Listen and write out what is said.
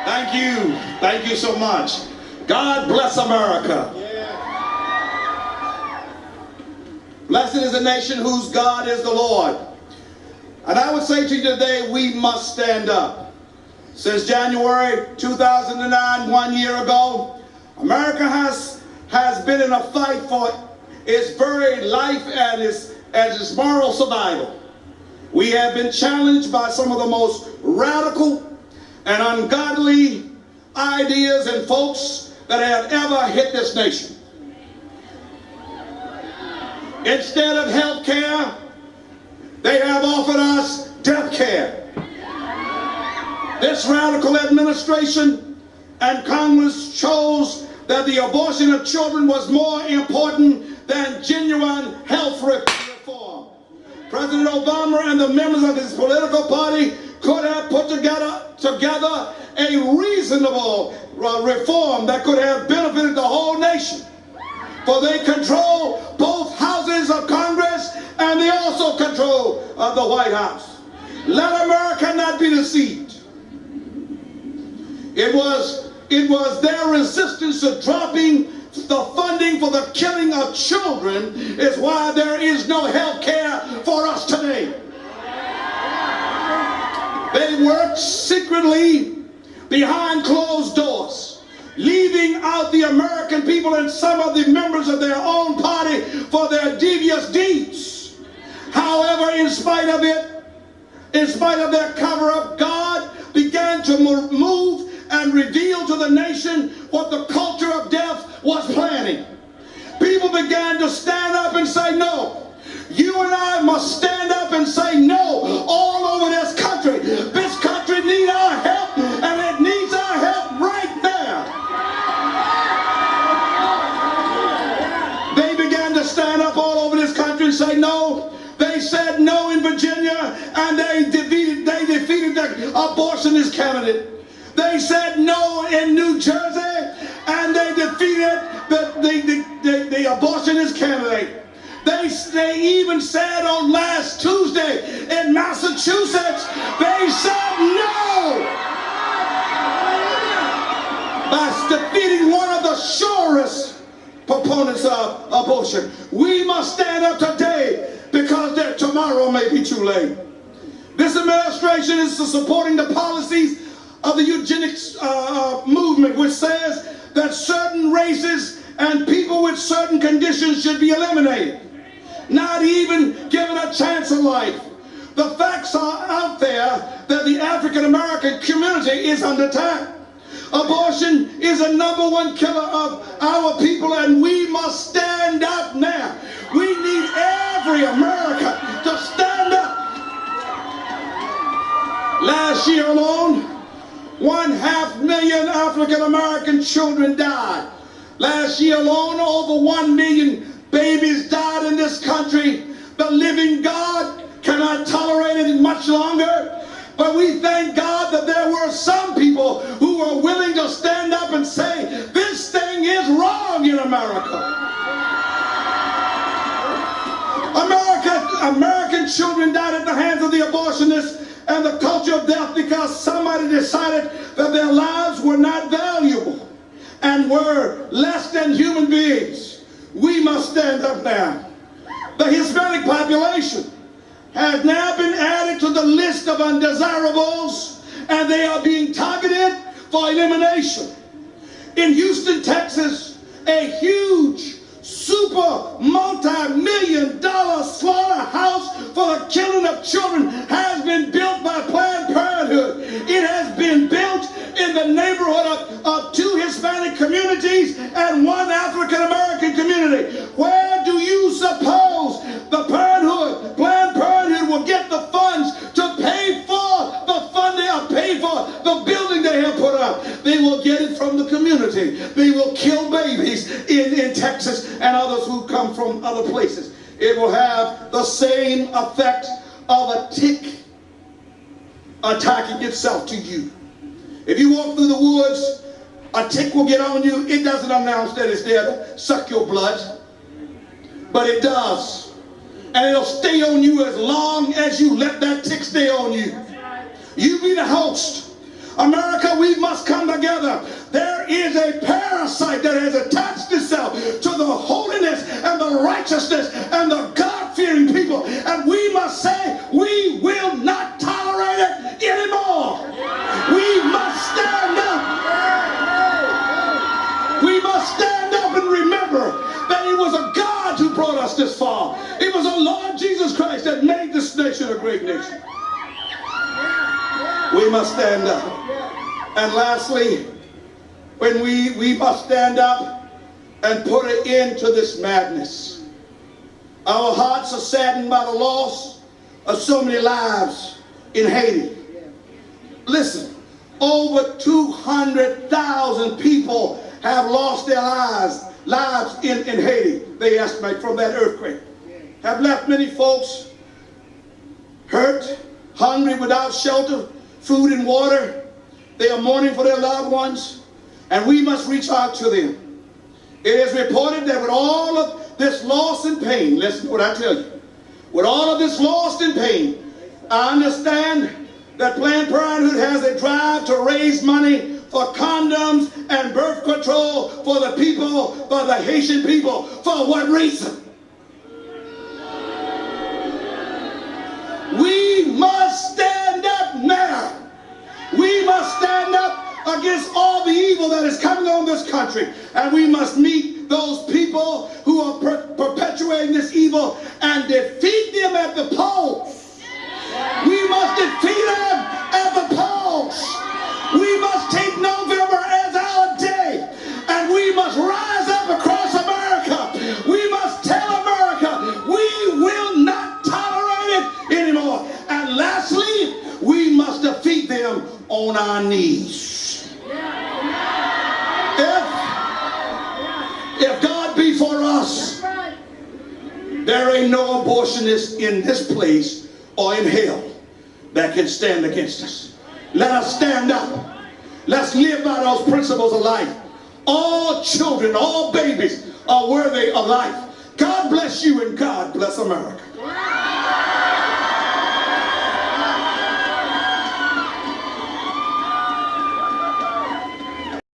Thank you. Thank you so much. God bless America. Blessed is the nation whose God is the Lord. And I would say to you today, we must stand up. Since January 2009, 1 year ago, America has been in a fight for its very life and its moral survival. We have been challenged by some of the most radical and ungodly ideas and folks that have ever hit this nation. Instead of health care, they have offered us death care. This radical administration and Congress chose that the abortion of children was more important than genuine health reform. President Obama and the members of his political party could have put together a reasonable reform that could have benefited the whole nation. For they control both houses of Congress and they also control the White House. Let America not be deceived. It was their resistance to dropping the funding for the killing of children is why there is no health care for us today. They worked secretly behind closed doors, leaving out the American people and some of the members of their own party for their devious deeds. However, in spite of their cover-up, God began to move and reveal to the nation what the culture of death was planning. People began to stand up and say no. You and I must stand up and say no all over this country. This country needs our help, and it needs our help right now. They began to stand up all over this country and say no. They said no in Virginia, and they defeated the abortionist candidate. They said no in New Jersey, and they defeated the abortionist candidate. They even said on last Tuesday in Massachusetts, they said no by defeating one of the surest proponents of abortion. We must stand up today because tomorrow may be too late. This administration is supporting the policies of the eugenics movement, which says that certain races and people with certain conditions should be eliminated, not even given a chance of life. The facts are out there that the African American community is under attack. Abortion is a #1 killer of our people, and we must stand up now. We need every American to stand up. Last year alone, 500,000 African American children died. Last year alone, over 1 million babies died in this country. The living God cannot tolerate it much longer. But we thank God that there were some people who were willing to stand up and say, this thing is wrong in America. American children died at the hands of the abortionists and the culture of death because somebody decided that their lives were not valuable and were less than human beings. We must stand up now. The Hispanic population has now been added to the list of undesirables, and they are being targeted for elimination. In Houston, Texas, a huge, super multi-million-dollar slaughterhouse for the killing of children has been built by Planned Parenthood. It has been built in the neighborhood of 2 Hispanic communities and 1 African American community. Where do you suppose the Planned Parenthood will get the funds to pay for the funding or pay for the building they have put up? They will get it from the community. They will kill babies in Texas and others who come from other places. It will have the same effect of a tick attacking itself to you. If you walk through the woods, a tick will get on you. It doesn't announce that it's there to suck your blood, but it does. And it'll stay on you as long as you let that tick stay on you. You be the host. America, we must come together, there is a parasite that has attached itself to the holiness and the righteousness and the God-fearing people. And we must say, we will not tolerate it anymore. We must stand up. We must stand up and remember that it was a God who brought us this far. It was a Lord Jesus Christ that made this nation a great nation. We must stand up. And lastly, when we must stand up and put an end to this madness. Our hearts are saddened by the loss of so many lives in Haiti. Listen, over 200,000 people have lost their lives in Haiti, they estimate, from that earthquake. Have left many folks hurt, hungry, without shelter, food and water. They are mourning for their loved ones, and we must reach out to them. It is reported that with all of this loss and pain, listen to what I tell you, with all of this loss and pain, I understand that Planned Parenthood has a drive to raise money for condoms and birth control for the people, for the Haitian people. For what reason? We must stand up now. We must stand up against all the evil that is coming on this country. And we must meet those people who are perpetuating this evil and defeat them at the polls. We must defeat them at the polls. We must take November as our day. And we must rise up across America. We must tell America we will not tolerate it anymore. And lastly, we must defeat them on our knees. If God be for us, there ain't no abortionist in this place or in hell that can stand against us. Let us stand up. Let's live by those principles of life. All children, all babies are worthy of life. God bless you and God bless America.